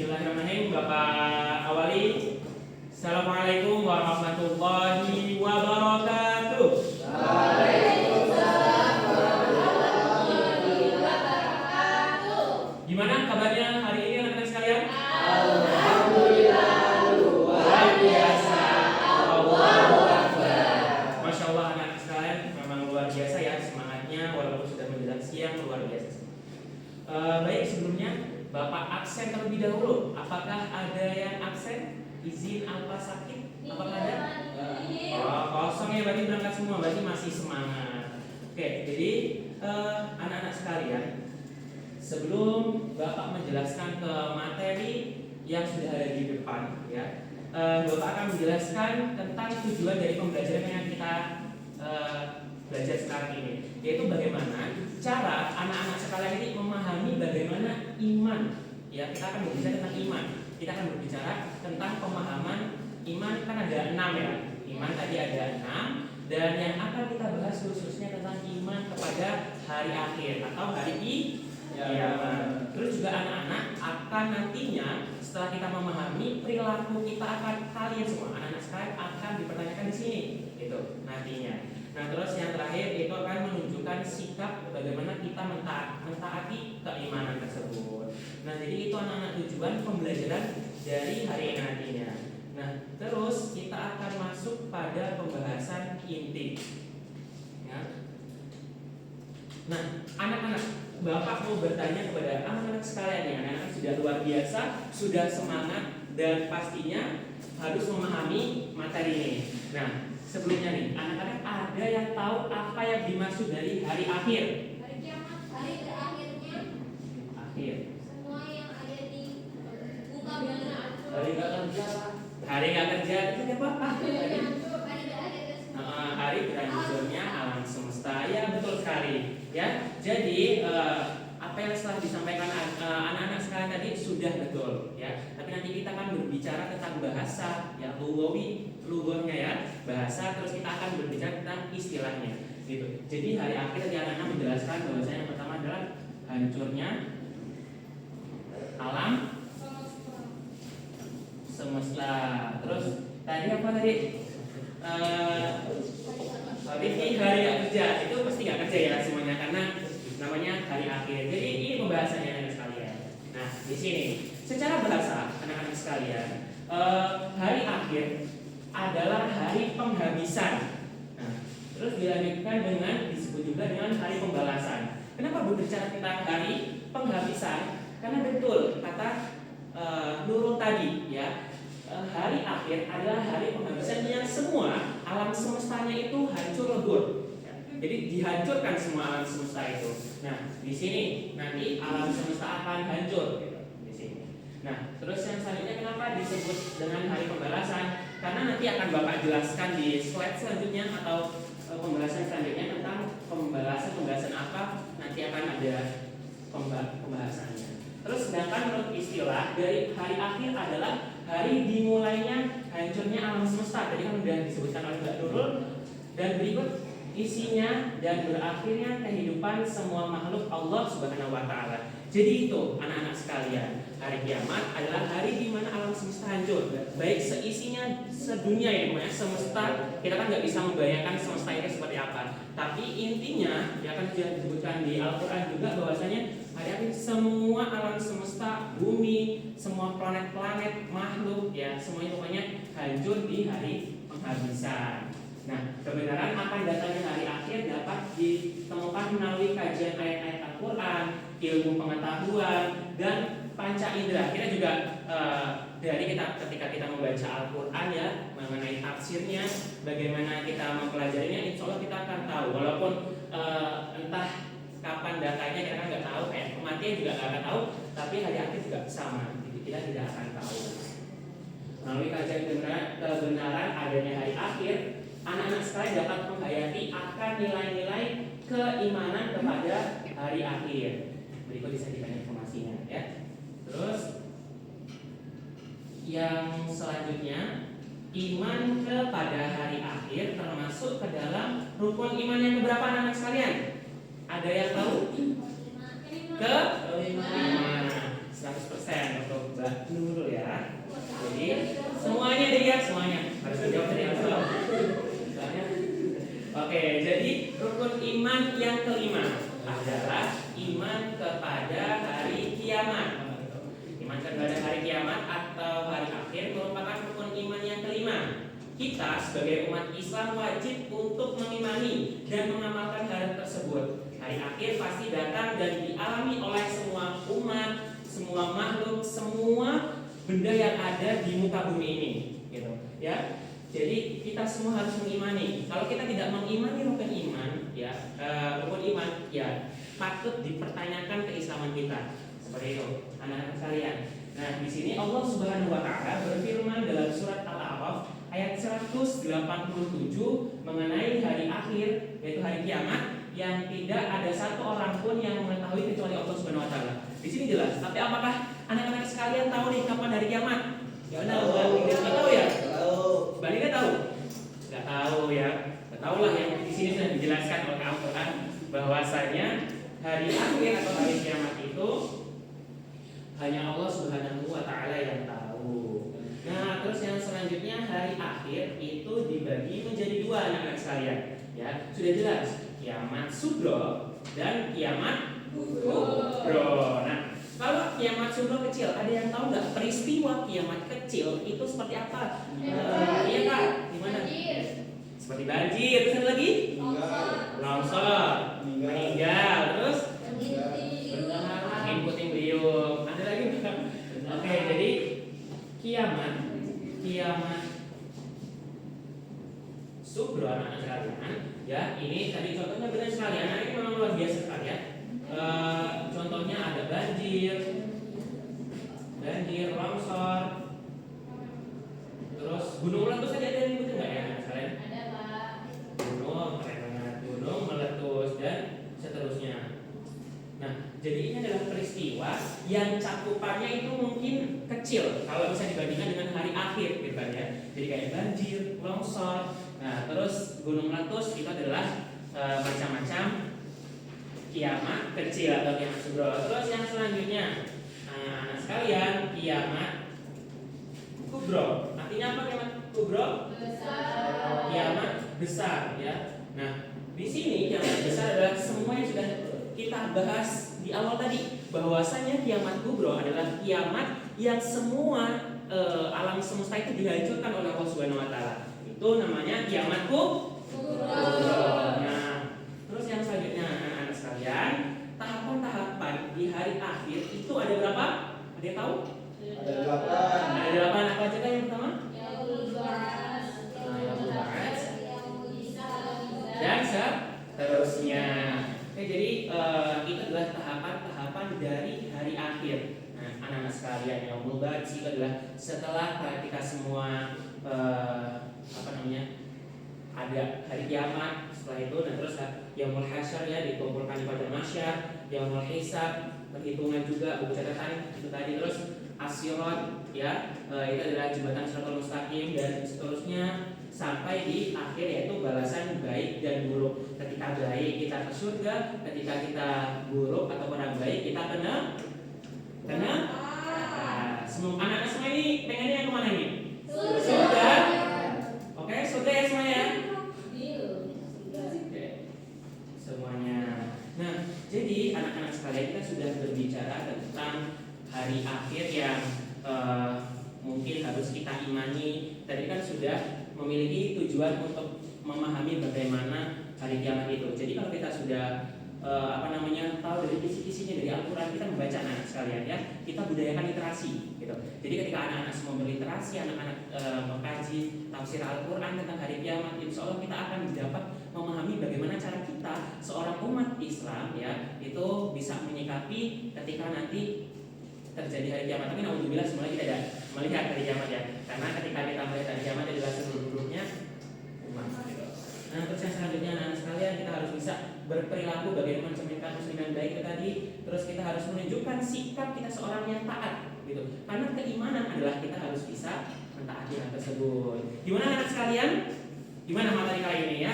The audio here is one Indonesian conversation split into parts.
Bismillahirrahmanirrahim. Bapak awali. Assalamualaikum warahmatullahi wabarakatuh. Waalaikumsalam warahmatullahi wabarakatuh. Gimana kabarnya hari ini anak-anak sekalian? Alhamdulillah luar biasa. Allahu Akbar. Masya Allah anak-anak sekalian memang luar biasa ya semangatnya walaupun sudah menjelang siang luar biasa. Baik, sebelumnya Bapak absen terlebih dahulu. Apakah ada yang absen? Izin apa sakit? Apakah ada? Oh, kosong ya, berarti berangkat semua, berarti masih semangat. Oke, jadi anak-anak sekalian, sebelum Bapak menjelaskan ke materi yang sudah ada di depan, ya, Bapak akan menjelaskan tentang tujuan dari pembelajaran yang kita belajar sekarang ini, yaitu bagaimana cara anak-anak sekalian ini memahami bagaimana iman. Ya, kita akan berbicara tentang iman. Kita akan berbicara tentang pemahaman iman, kan ada 6 ya. Iman tadi ada 6, dan yang akan kita bahas khususnya tentang iman kepada hari akhir atau hari kiamat. Terus juga anak-anak akan nantinya setelah kita memahami perilaku kita akan kalian semua anak-anak sekalian akan dipertanyakan di sini, gitu nantinya. Nah, terus yang terakhir itu akan menunjukkan sikap bagaimana kita mentaati keimanan tersebut. Nah, jadi itu anak-anak tujuan pembelajaran dari hari ini nantinya. Nah, terus kita akan masuk pada pembahasan inti. Ya. Nah, anak-anak, Bapak mau bertanya kepada anak-anak sekalian ya, anak-anak sudah luar biasa, sudah semangat dan pastinya harus memahami materi ini. Nah, sebelumnya nih, anak-anak ada yang tahu apa yang dimaksud dari hari akhir? Hari kiamat, hari terakhirnya. Akhir. Semua yang ada di muka bumi hancur. Hari nggak kerja. Hari nggak kerja itu apa? Hari hancur, hari terakhirnya semua. Hari berakhirnya alam semesta. Ya, betul sekali. Ya, jadi apa yang setelah disampaikan anak-anak sekalian tadi sudah betul. Ya, tapi nanti kita akan berbicara tentang bahasa, ya, lugohnya ya, bahasa. Terus kita akan berbicara tentang istilahnya, gitu. Jadi hari akhir tadi anak-anak menjelaskan bahwasanya yang pertama adalah hancurnya alam semesta. Terus tadi apa tadi? Ini hari nggak kerja, itu pasti nggak kerja ya semuanya karena namanya hari akhir. Jadi ini pembahasannya anak sekalian. Nah, di sini secara bahasa anak-anak sekalian, hari akhir adalah hari penghabisan. Nah, terus dilanjutkan dengan disebut juga dengan hari pembalasan. Kenapa berbicara tentang hari penghabisan? Karena betul kata Nurul tadi ya, hari akhir adalah hari penghabisan yang semua alam semestanya itu hancur lebur. Ya, jadi dihancurkan semua alam semesta itu. Nah, di sini nanti alam semesta akan hancur. Gitu, di sini. Nah, terus yang selanjutnya kenapa disebut dengan hari pembalasan? Karena nanti akan Bapak jelaskan di slide selanjutnya atau pembahasan selanjutnya tentang pembalasan apa nanti akan ada pembahasannya. Terus sedangkan menurut istilah dari hari akhir adalah hari dimulainya hancurnya alam semesta. Tadi kan sudah disebutkan oleh Mbak Nurul. Dan berikut isinya dan berakhirnya kehidupan semua makhluk Allah Subhanahu wa taala. Jadi itu anak-anak sekalian, hari kiamat adalah hari di mana alam semesta hancur. Baik seisinya sedunia ya, namanya semesta. Kita kan nggak bisa membayangkan semesta ini seperti apa. Tapi intinya ya kan sudah disebutkan di Al-Qur'an juga bahwasanya hari akhir semua alam semesta, bumi, semua planet-planet, makhluk ya semuanya pokoknya hancur di hari penghabisan. Nah, kebenaran akan datangnya hari akhir dapat ditemukan melalui kajian ayat-ayat Al-Quran, ilmu pengetahuan, dan panca indera. Kita juga dari ketika kita membaca Al-Quran ya mengenai tafsirnya, bagaimana kita mempelajarinya, insya Allah kita akan tahu. Walaupun entah kapan datanya kita kan nggak tahu, kayak kematian juga nggak akan tahu, tapi hari akhir juga sama, jadi kita tidak akan tahu. Melalui kajian kebenaran adanya hari akhir, anak-anak sekalian dapat menghayati akan nilai-nilai keimanan kepada hari akhir. Berikut disajikan informasinya ya. Terus yang selanjutnya, iman kepada hari akhir termasuk ke dalam rukun iman yang keberapa anak-anak sekalian? Ada yang tahu? Kelima. 100% untuk Mbak Nurul ya. Jadi semuanya deh ya, semuanya harus dijawab dari awal. Oke, jadi rukun iman yang kelima adalah iman kepada hari kiamat. Iman kepada hari kiamat atau hari akhir merupakan rukun iman yang kelima. Kita sebagai umat Islam wajib untuk mengimani dan mengamalkan hal tersebut. Hari akhir pasti datang dan dialami oleh semua umat, semua makhluk, semua benda yang ada di muka bumi ini, gitu ya. Jadi kita semua harus mengimani. Kalau kita tidak mengimani rukun iman, ya patut dipertanyakan keislaman kita. Seperti itu, anak-anak sekalian. Nah, di sini Allah Subhanahu wa taala berfirman dalam surat Al-A'raf ayat 187 mengenai hari akhir, yaitu hari kiamat, yang tidak ada satu orang pun yang mengetahui kecuali Allah Subhanahu wa taala. Di sini jelas. Tapi apakah anak-anak sekalian tahu nih kapan hari kiamat? Ya benar, Mbak tahu ya? Mbak Nika tahu? Enggak tahu ya. Enggak tahu lah, yang di sini sudah dijelaskan oleh Al-Qur'an bahwasanya hari akhir atau hari kiamat itu hanya Allah Subhanahu wa taala yang tahu. Nah, terus yang selanjutnya hari akhir itu dibagi menjadi dua, anak-anak sekalian. Ya, sudah jelas, kiamat sugro dan kiamat kubro. Nah, kalau kiamat sugro kecil, ada yang tahu nggak peristiwa kiamat kecil itu seperti apa? Iya Kak, gimana? Seperti banjir, terus ada lagi? Longsor, meninggal, terus angin puting beliung. Ada lagi nggak? Oke, jadi kiamat sugro, anak-anak sekalian, ya ini tadi contohnya benar sekali, anak ini memang luar biasa sekali ya. Contohnya ada banjir, longsor, terus gunung meletus saja, ada yang ngikutin nggak ya anak sekalian? Ada Pak. Gunung meletus dan seterusnya. Nah, jadi ini adalah peristiwa yang cakupannya itu mungkin kecil kalau bisa dibandingkan dengan hari akhir, gitu kan ya. Jadi kayak banjir, longsor, nah terus gunung meletus itu adalah macam-macam kiamat kecil atau kiamat sugro. Terus yang selanjutnya, anak sekalian, kiamat kubro. Artinya apa kiamat kubro? Besar. Kiamat besar ya. Nah, di sini kiamat besar adalah semua yang sudah kita bahas di awal tadi, bahwasanya kiamat kubro adalah kiamat yang semua alam semesta itu dihancurkan oleh Allah Subhanahu wa taala. Itu namanya kiamat kubro. Nah, terus yang selanjutnya anak-anak sekalian, tahapan-tahapan di hari akhir itu ada berapa? Ada yang tahu? Ada 8. Ada 8, apa aja kan yang pertama? Dan seterusnya. Oke, jadi itu adalah tahapan-tahapan dari hari akhir. Nah, anak-anak sekalian, yang mulbat itu adalah setelah kita semua ada hari kiamat, setelah itu dan terus yaumul hasyar ya, dikumpulkan pada masyar, yaumul hisab, perhitungan juga, buku catatan itu tadi, terus asyirat ya, itu adalah jembatan shiratal mustaqim dan seterusnya sampai di akhir, yaitu balasan baik dan buruk. Ketika baik kita ke surga, ketika kita buruk atau kurang baik kita kena semua. Anak-anak semua ini pengennya yang kemana ini? Surga. Oke, surga ya semuanya. Oke, semuanya. Nah, jadi anak-anak sekalian, kita sudah berbicara tentang hari akhir yang mungkin harus kita imani. Tadi kan sudah memiliki tujuan untuk memahami bagaimana hari kiamat itu. Jadi kalau kita sudah tahu dari kisi-kisinya dari Al-Quran, kita membaca anak sekalian ya, kita budayakan literasi gitu. Jadi ketika anak-anak semua berliterasi, anak-anak mengkaji tafsir Al-Quran tentang hari kiamat, insya Allah kita akan dapat memahami bagaimana cara kita seorang umat Islam ya itu bisa menyikapi ketika nanti terjadi hari kiamat. Tapi alhamdulillah semuanya kita tidak melihat hari kiamat ya, karena ketika kita melihat hari kiamat adalah seluruh-seluruhnya umat gitu. Nah, terus yang selanjutnya anak sekalian, kita harus bisa berperilaku bagaimana mencerminkan muslim yang baik itu tadi. Terus kita harus menunjukkan sikap kita seorang yang taat gitu. Karena keimanan adalah kita harus bisa mentaati hal tersebut. Gimana anak sekalian? Gimana materi kali ini ya?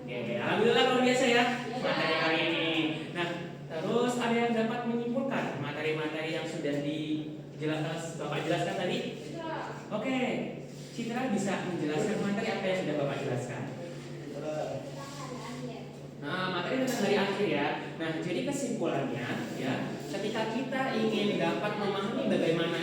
Oke, alhamdulillah luar biasa ya materi kali ini. Nah, terus ada yang dapat menyimpulkan materi-materi yang sudah Bapak jelaskan tadi? Oke, Citra bisa menjelaskan materi apa yang sudah Bapak jelaskan. Nah, materi tentang hari akhir ya. Nah, jadi kesimpulannya ya, ketika kita ingin dapat memahami bagaimana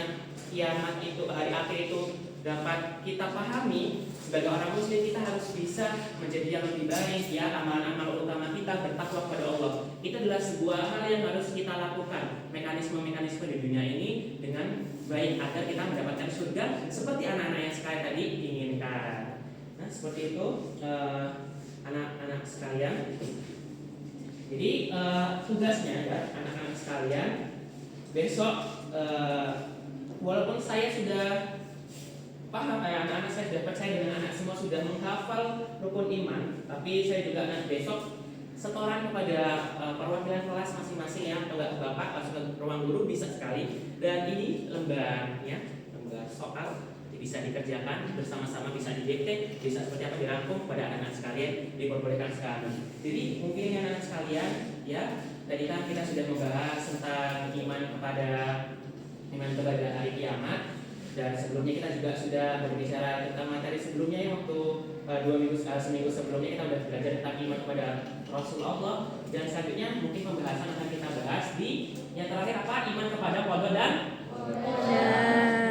kiamat itu, hari akhir itu dapat kita pahami, sebagai orang muslim kita harus bisa menjadi yang lebih baik ya. Amalan-amal utama kita bertakwa kepada Allah. Itu adalah sebuah hal yang harus kita lakukan. Mekanisme-mekanisme di dunia ini dengan baik agar kita mendapatkan surga seperti anak-anak yang sekalian tadi inginkan. Nah, seperti itu anak-anak sekalian. Jadi tugasnya ya anak-anak sekalian, besok walaupun saya sudah paham, anak-anak saya sudah percaya dengan anak semua sudah menghafal rukun iman, tapi saya juga besok setoran kepada perwakilan kelas masing-masing ya, atau enggak Bapak langsung ke ruang guru bisa sekali. Dan ini lembar soal bisa dikerjakan bersama-sama, bisa didikte, bisa seperti apa dirangkum kepada anak-anak sekalian, diperbolehkan sekali. Jadi mungkin anak-anak sekalian ya, tadi kan kita sudah membahas tentang iman kepada hari kiamat, dan sebelumnya kita juga sudah berbicara tentang materi sebelumnya ya, waktu seminggu sebelumnya kita sudah belajar tentang iman kepada Rasulullah. Dan selanjutnya mungkin pembahasan akan kita bahas di yang terakhir apa, iman kepada qada dan qadar.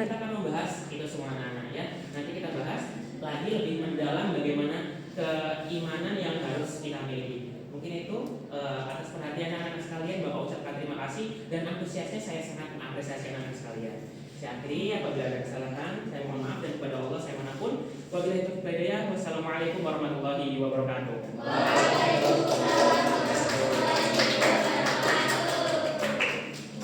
Kita akan membahas itu semua anak-anak ya. Nanti kita bahas lagi lebih mendalam bagaimana keimanan yang harus kita miliki. Mungkin itu atas perhatian anak-anak sekalian Bapak ucapkan terima kasih, dan antusiasnya saya sangat mengapresiasi anak-anak sekalian. Saya akhiri, apabila ada kesalahan saya mohon maaf, dan kepada Allah saya mohon ampun. Wabillahi taufiq wal hidayah. Wassalamualaikum warahmatullahi wabarakatuh.